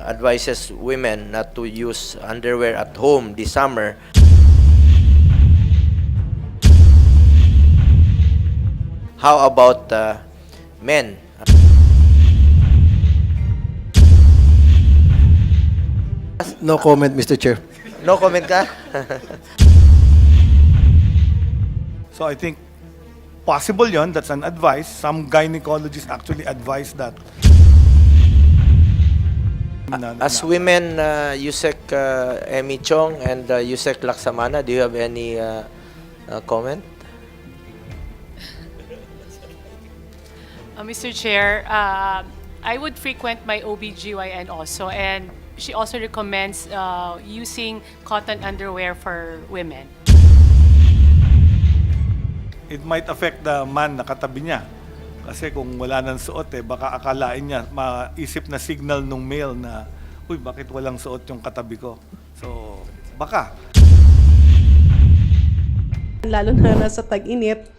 advises women not to use underwear at home this summer. How about men? No comment, Mr. Chair. No comment ka? So I think possible yon. That's an advice. Some gynecologists actually advise that. As women, Yusek Emmy Chong and Yusek Laksamana, do you have any comment? Mr. Chair, I would frequent my OBGYN also, and she also recommends using cotton underwear for women. It might affect the man na katabi niya. Kasi kung wala nang suot baka akalain niya, maisip na signal nung male na, uy, bakit walang suot yung katabi ko? So, baka. Lalo na nasa tag-init,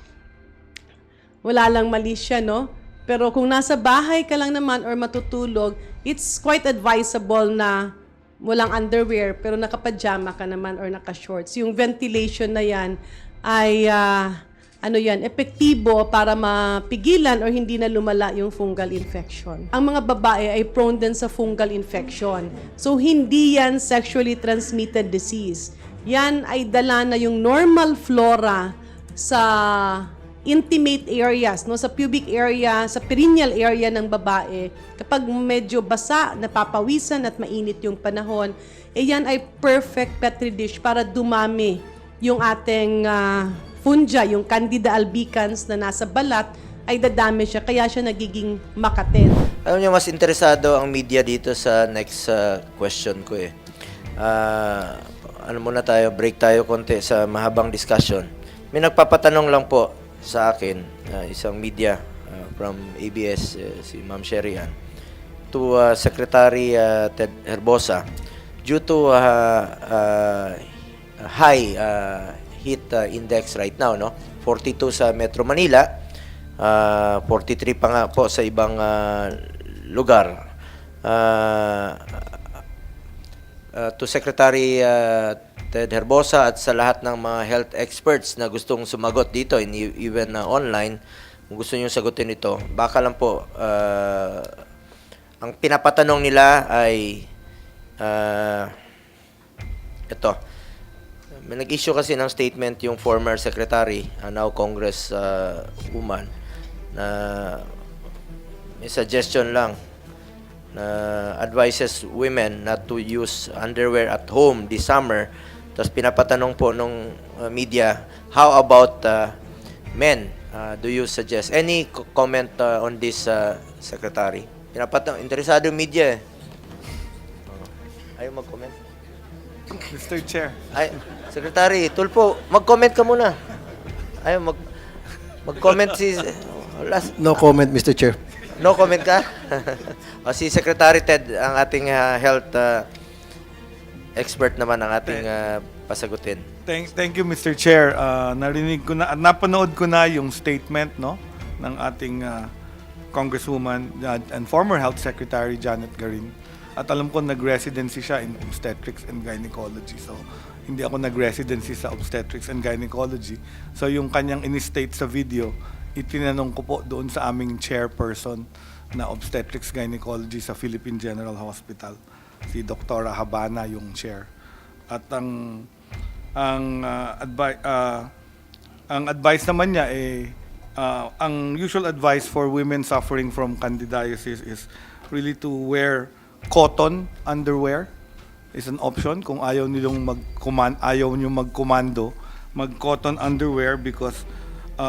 wala lang mali siya, no? Pero kung nasa bahay ka lang naman or matutulog, it's quite advisable na walang underwear pero nakapajama ka naman or naka-shorts. Yung ventilation na yan ay epektibo para mapigilan or hindi na lumala yung fungal infection. Ang mga babae ay prone din sa fungal infection. So hindi yan sexually transmitted disease. Yan ay dala na yung normal flora sa intimate areas, no, sa pubic area, sa perineal area ng babae. Kapag medyo basa, napapawisan at mainit yung panahon, yan ay perfect petri dish para dumami yung ating fungi, yung Candida albicans na nasa balat, ay dadami siya, kaya siya nagiging makaten. Alam niyo, mas interesado ang media dito sa next question ko eh. Muna tayo, break tayo konti sa mahabang discussion. May nagpapatanong lang po sa akin, isang media from ABS, si Ma'am Sherian, to Secretary Ted Herbosa, due to high heat index right now, no? 42 sa Metro Manila, 43 pa nga po sa ibang lugar. To Secretary Ted Herbosa at sa lahat ng mga health experts na gustong sumagot dito, even online, kung gusto niyo sagutin ito, baka lang po, ang pinapatanong nila ay ito. May nag-issue kasi ng statement yung former secretary, now Congress woman, na may suggestion lang na advises women not to use underwear at home this summer. Tapos pinapatanong po nung media, how about men? Do you suggest? Any comment on this, Secretary? Interesado yung media eh. Ayaw mag-comment? Mr. Chair. Ay, Secretary, Tulfo, mag-comment ka muna. Ayaw mag-comment si... last, No comment, Mr. Chair. No comment ka? O, si Secretary Ted, ang ating health expert naman ang ating pasagutin. Thank you, Mr. Chair. Narinig ko na at napanood ko na yung statement, no, ng ating Congresswoman and former Health Secretary Janet Garin. At alam ko nag-residency siya in obstetrics and gynecology. So, hindi ako nag-residency sa obstetrics and gynecology. So, yung kanyang in-state sa video, itinanong ko po doon sa aming chairperson na obstetrics gynecology sa Philippine General Hospital. Si Dr. Habana yung chair. At ang advice naman niya ang usual advice for women suffering from candidiasis is really to wear cotton underwear is an option. Kung ayaw niyo magkomando, mag-cotton underwear because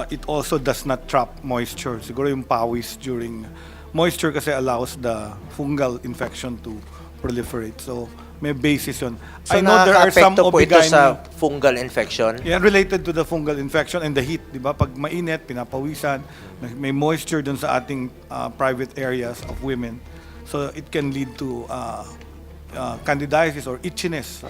it also does not trap moisture. Siguro yung pawis during moisture kasi allows the fungal infection to proliferate. So, may basis yun. So, I know there are some nakaka-apekto po ito sa OB-GYN fungal infection? yeah, related to the fungal infection and the heat, di ba? Pag mainit, pinapawisan, may moisture dun sa ating private areas of women. So, it can lead to candidiasis or itchiness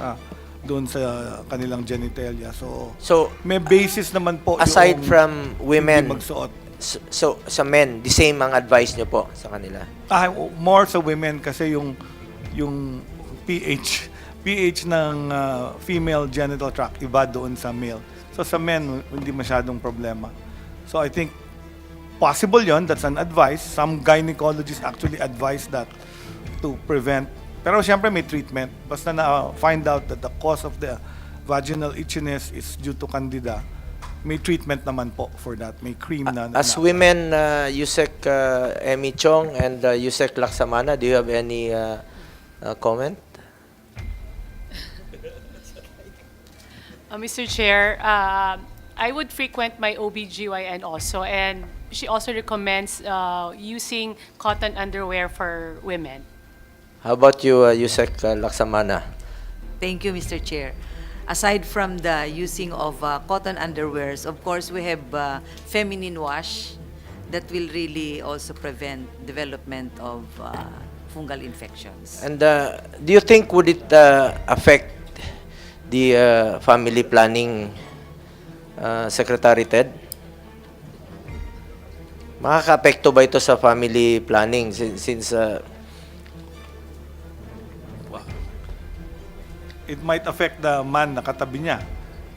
doon sa kanilang genitalia. So, may basis naman po aside yung from women, hindi magsuot. so sa men, the same ang advice nyo po sa kanila? More sa women kasi yung yung pH ng female genital tract iba doon sa male. So sa men, hindi masyadong problema. So I think possible yon. That's an advice. Some gynecologists actually advise that to prevent. Pero siyempre may treatment. Basta na-find out that the cause of the vaginal itchiness is due to candida, may treatment naman po for that. May cream na. As women, Yusek Emmy Chong and Yusek Laksamana, do you have any comment? Mr. Chair, I would frequent my OBGYN also, and she also recommends using cotton underwear for women. How about you, Yusek Laksamana? Thank you, Mr. Chair. Aside from the using of cotton underwears, of course, we have feminine wash that will really also prevent development of fungal infections. And do you think would it affect the family planning Secretary Ted? Makaka-apekto ba ito sa family planning since It might affect the man na katabi niya.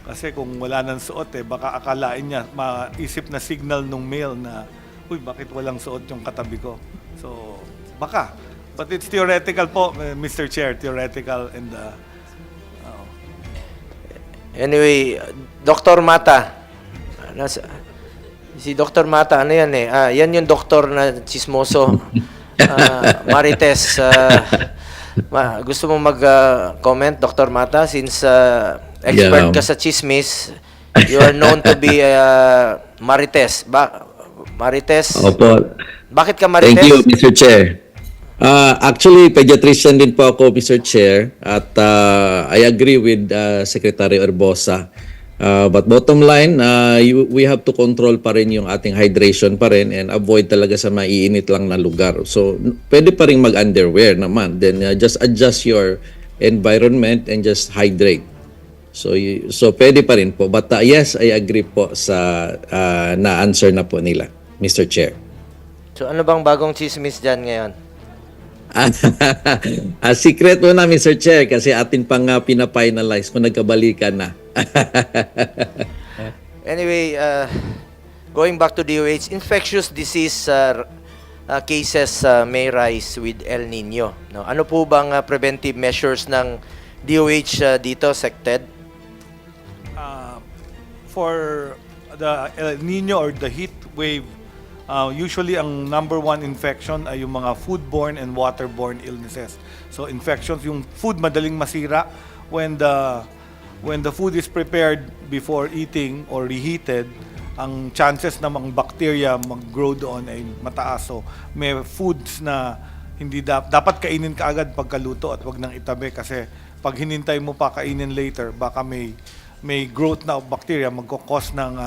Kasi kung wala nang suot baka akalain niya, maisip na signal nung male na, uy, bakit walang suot yung katabi ko? So, baka. But it's theoretical po, Mr. Chair, theoretical and anyway, Dr. Mata. Si Dr. Mata, ano yan yan yung doktor na chismoso. Marites. Gusto mo mag-comment, Dr. Mata? Since expert ka sa chismis, you are known to be Marites. Marites? Opo. Bakit ka Marites? Thank you, Mr. Chair. Actually, pediatrician din po ako, Mr. Chair, at I agree with Secretary Orbosa. But bottom line, we have to control pa rin yung ating hydration pa rin and avoid talaga sa maiinit lang na lugar. So, pwede pa rin mag-underwear naman. Then, just adjust your environment and just hydrate. So pwede pa rin po. But yes, I agree po sa na-answer na po nila, Mr. Chair. So, ano bang bagong chismis dyan ngayon? Secret mo na, Mr. Chair, kasi atin pang pina-finalize kung nagkabalikan na. Anyway, going back to DOH, infectious disease cases may rise with El Nino. No? Ano po bang preventive measures ng DOH dito, Sected? for the El Nino or the heat wave, usually ang number one infection ay yung mga foodborne and waterborne illnesses. So infections, yung food madaling masira when the food is prepared before eating or reheated, ang chances na mga bacteria mag-grow doon ay mataas. So may foods na hindi dapat kainin kaagad pagkaluto at wag nang itabi kasi pag hinintay mo pa kainin later, baka may growth na of bacteria magkakos ng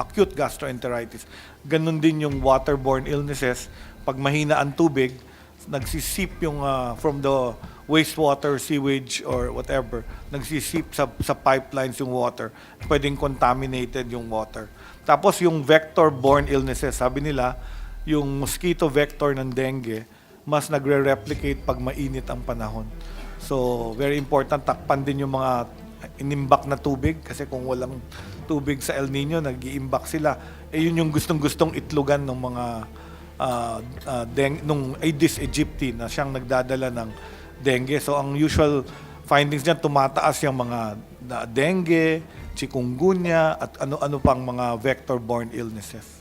acute gastroenteritis. Ganun din yung waterborne illnesses. Pag mahina ang tubig, nagsisip yung from the wastewater, sewage, or whatever, nagsisip sa pipelines yung water. Pwedeng contaminated yung water. Tapos yung vector-borne illnesses, sabi nila, yung mosquito vector ng dengue, mas nagre-replicate pag mainit ang panahon. So, very important, takpan din yung mga inimbak na tubig kasi kung walang tubig sa El Nino, nag-iimbak sila. Yun yung gustong-gustong itlogan ng mga nung Aedes aegypti na siyang nagdadala ng dengue. So, ang usual findings niyan, tumataas yung mga dengue, chikungunya, at ano-ano pang mga vector-borne illnesses.